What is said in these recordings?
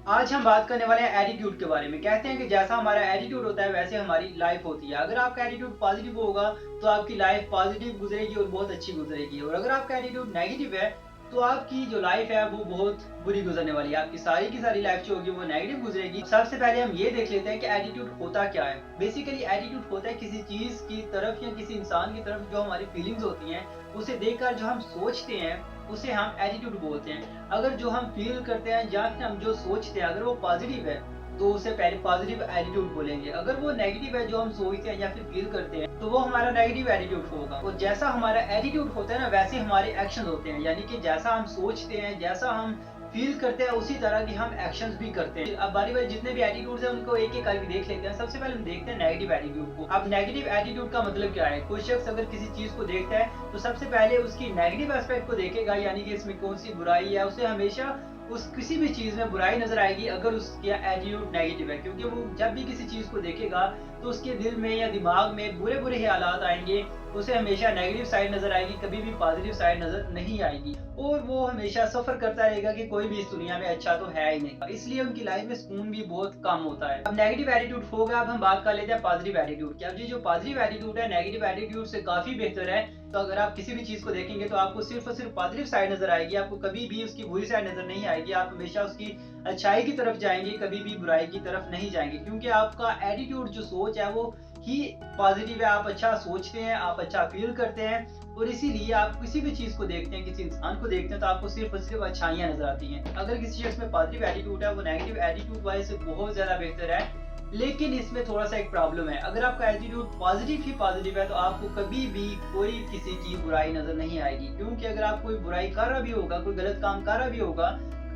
आज हम बात करने वाले हैं एटीट्यूड के बारे में। कहते हैं कि जैसा हमारा एटीट्यूड होता है वैसे हमारी लाइफ होती है। अगर आपका एटीट्यूड पॉजिटिव होगा तो आपकी लाइफ पॉजिटिव गुजरेगी और बहुत अच्छी गुजरेगी, और अगर आपका एटीट्यूड नेगेटिव है तो आपकी जो लाइफ है वो बहुत बुरी गुजरने वाली है। आपकी सारी की सारी लाइफ जो होगी वो नेगेटिव गुजरेगी। सबसे पहले हम ये देख लेते हैं कि एटीट्यूड होता क्या है। बेसिकली एटीट्यूड होता है किसी चीज की तरफ या किसी इंसान की तरफ जो हमारी फीलिंग्स होती हैं उसे देखकर जो हम सोचते हैं उसे हम एटीट्यूड बोलते हैं। अगर जो हम फील करते हैं या फिर हम जो सोचते हैं अगर वो पॉजिटिव है तो उसे पहले पॉजिटिव एटीट्यूड बोलेंगे। अगर वो नेगेटिव है जो हम सोचते हैं या फिर फील करते हैं तो वो हमारा नेगेटिव एटीट्यूड होगा। और जैसा हमारा एटीट्यूड होता है ना वैसे हमारे एक्शन होते हैं, यानी कि जैसा हम सोचते हैं जैसा हम फील करते हैं उसी तरह के हम एक्शंस भी करते हैं। अब बारी बारी जितने भी एटीट्यूड्स हैं उनको एक एक करके देख लेते हैं। सबसे पहले हम देखते हैं नेगेटिव एटीट्यूड को। अब नेगेटिव एटीट्यूड का मतलब क्या है? कोई शख्स अगर किसी चीज को देखता है तो सबसे पहले उसकी नेगेटिव एस्पेक्ट को देखेगा, यानी कि इसमें कौन सी बुराई है। उसे हमेशा उस किसी भी चीज में बुराई नजर आएगी अगर उसका एटीट्यूड नेगेटिव है, क्योंकि वो जब भी किसी चीज को देखेगा तो उसके दिल में या दिमाग में बुरे बुरे ख्यालात आएंगे। उसे हमेशा नेगेटिव साइड नजर आएगी, कभी भी पॉजिटिव साइड नजर नहीं आएगी, और वो हमेशा सफर करता रहेगा कि कोई भी इस दुनिया में अच्छा तो है ही नहीं। इसलिए उनकी लाइफ में सुकून भी बहुत कम होता है। अब नेगेटिव एटीट्यूड हो गया, अब हम बात कर लेते हैं पॉजिटिव एटीट्यूड की। अब ये जो पॉजिटिव एटीट्यूड है नेगेटिव एटीट्यूड से काफी बेहतर है। तो अगर आप किसी भी चीज को देखेंगे तो आपको सिर्फ और सिर्फ पॉजिटिव साइड नजर आएगी, आपको कभी भी उसकी बुरी साइड नजर नहीं आएगी। आप हमेशा उसकी अच्छाई की तरफ जाएंगे, कभी भी बुराई की तरफ नहीं जाएंगे, क्योंकि आपका एटीट्यूड जो सोच है वो ही पॉजिटिव है। आप अच्छा सोचते हैं, आप अच्छा फील करते हैं, और इसीलिए आप किसी भी चीज को देखते हैं, किसी इंसान को देखते हैं तो आपको सिर्फ और सिर्फ अच्छाइयां नजर आती हैं। अगर किसी शख्स में पॉजिटिव एटीट्यूड है वो नेगेटिव एटीट्यूड वाले से बहुत ज्यादा बेहतर है। लेकिन इसमें थोड़ा सा एक प्रॉब्लम है। अगर आपका एटीट्यूड पॉजिटिव ही पॉजिटिव है तो आपको कभी भी कोई किसी की बुराई नजर नहीं आएगी, क्योंकि अगर आप कोई बुराई कर रहा भी होगा, कोई गलत काम कर रहा भी होगा,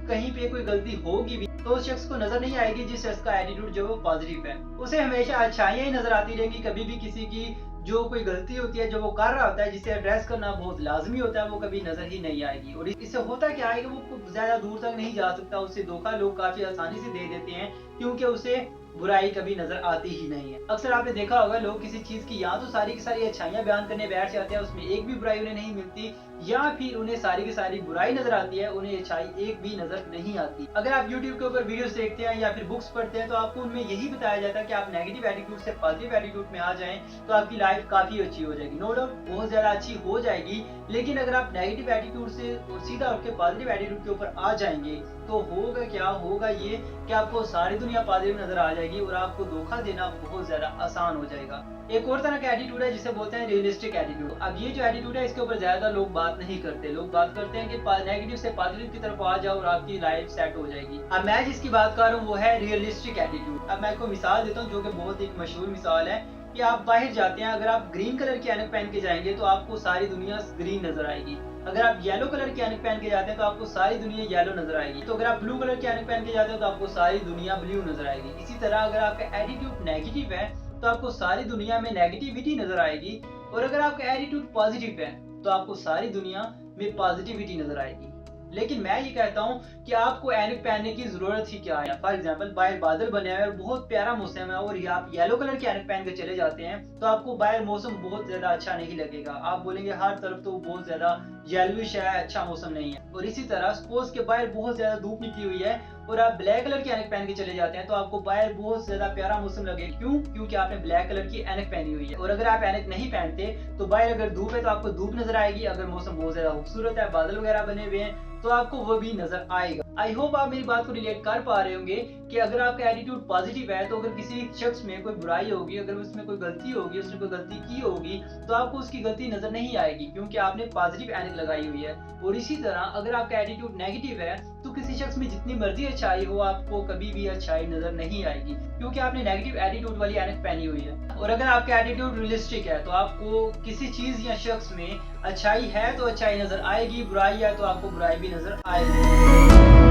कहीं पे कोई गलती होगी भी तो उस शख्स को नजर नहीं आएगी जिस शख्स का एटीट्यूड जो वो पॉजिटिव है। उसे हमेशा अच्छाइयां ही नजर आती रहेंगी। कभी भी किसी की जो कोई गलती होती है जो वो कर रहा होता है जिसे एड्रेस करना बहुत लाजमी होता है वो कभी नजर ही नहीं आएगी। और इससे होता क्या है कि वो ज्यादा दूर तक नहीं जा सकता, उससे धोखा लोग काफी आसानी से दे देते हैं, क्योंकि उसे बुराई कभी नजर आती ही नहीं है। अक्सर आपने देखा होगा लोग किसी चीज की या तो सारी की सारी अच्छाइयां बयान करने बैठ जाते हैं, उसमें एक भी बुराई उन्हें नहीं मिलती, या फिर उन्हें सारी की सारी बुराई नजर आती है, उन्हें अच्छाई एक भी नजर नहीं आती। अगर आप YouTube के ऊपर वीडियोस देखते हैं या फिर बुक्स पढ़ते हैं तो आपको उनमें यही बताया जाता है कि आप नेगेटिव एटीट्यूड से पॉजिटिव एटीट्यूड में आ जाएं तो आपकी लाइफ काफी अच्छी हो जाएगी। नो डाउट बहुत ज्यादा अच्छी हो जाएगी, लेकिन अगर आप नेगेटिव एटीट्यूड से सीधा उठ के पॉजिटिव एटीट्यूड के ऊपर आ जाएंगे तो होगा क्या? होगा ये कि आपको सारी दुनिया पॉजिटिव नजर आ जाएगी और आपको धोखा देना बहुत ज्यादा आसान हो जाएगा। एक और तरह का एटीट्यूड है जिसे बोलते हैं रियलिस्टिक एटीट्यूड। अब ये जो एटीट्यूड है इसके ऊपर ज्यादा लोग बात नहीं करते। लोग बात करते हैं कि नेगेटिव से पॉजिटिव की तरफ आ जाओ और आपकी लाइफ सेट हो जाएगी। अब मैं जिसकी बात कर रहा हूँ वो है रियलिस्टिक एटीट्यूड। अब मैं आपको मिसाल देता हूँ जो कि बहुत एक मशहूर मिसाल है कि आप बाहर जाते हैं, अगर आप ग्रीन कलर की ऐनक पहन के जाएंगे तो आपको सारी दुनिया ग्रीन नजर आएगी। अगर आप येलो कलर की ऐनक पहन के जाते हैं तो आपको सारी दुनिया येलो नजर आएगी। तो अगर आप ब्लू कलर की ऐनक पहन के जाते हैं तो आपको सारी दुनिया ब्लू नजर आएगी। इसी तरह अगर आपका एटीट्यूड नेगेटिव है तो आपको सारी दुनिया में नेगेटिविटी नजर आएगी, और अगर आपका एटीट्यूड पॉजिटिव है तो आपको सारी दुनिया में पॉजिटिविटी नजर आएगी। लेकिन मैं ये कहता हूँ कि आपको ऐनक पहनने की जरूरत ही क्या है। फॉर एग्जाम्पल बाहर बादल बने हुए और बहुत प्यारा मौसम है और आप येलो कलर की ऐनक पहन के चले जाते हैं तो आपको बाहर मौसम बहुत ज्यादा अच्छा नहीं लगेगा। आप बोलेंगे हर तरफ तो बहुत ज्यादा येलोइश है, अच्छा मौसम नहीं है। और इसी तरह सपोज के बाहर बहुत ज्यादा धूप निकली हुई है और आप ब्लैक कलर की ऐनक पहन के चले जाते हैं तो आपको बाहर बहुत ज्यादा प्यारा मौसम लगेगा। क्यों? क्योंकि आपने ब्लैक कलर की ऐनक पहनी हुई है। और अगर आप ऐनक नहीं पहनते तो बाहर अगर धूप है तो आपको धूप नजर आएगी, अगर मौसम बहुत ज्यादा खूबसूरत है, बादल वगैरह बने हुए हैं तो आपको वो भी नजर आएगा। आई होप आप मेरी बात को रिलेट कर पा रहे होंगे कि अगर आपका एटीट्यूड पॉजिटिव है तो अगर किसी शख्स में कोई बुराई होगी, अगर उसमें कोई गलती होगी, उसने कोई गलती की होगी तो आपको उसकी गलती नजर नहीं आएगी, क्योंकि आपने पॉजिटिव ऐनक लगाई हुई है। और इसी तरह अगर आपका एटीट्यूड नेगेटिव है तो किसी शख्स में जितनी मर्जी अच्छाई हो आपको कभी भी अच्छाई नजर नहीं आएगी, क्योंकि आपने नेगेटिव एटीट्यूड वाली ऐनक पहनी हुई है। और अगर आपका एटीट्यूड रियलिस्टिक है तो आपको किसी चीज या शख्स में अच्छाई है तो अच्छाई नजर आएगी, बुराई है तो आपको बुराई भी नजर आएगी।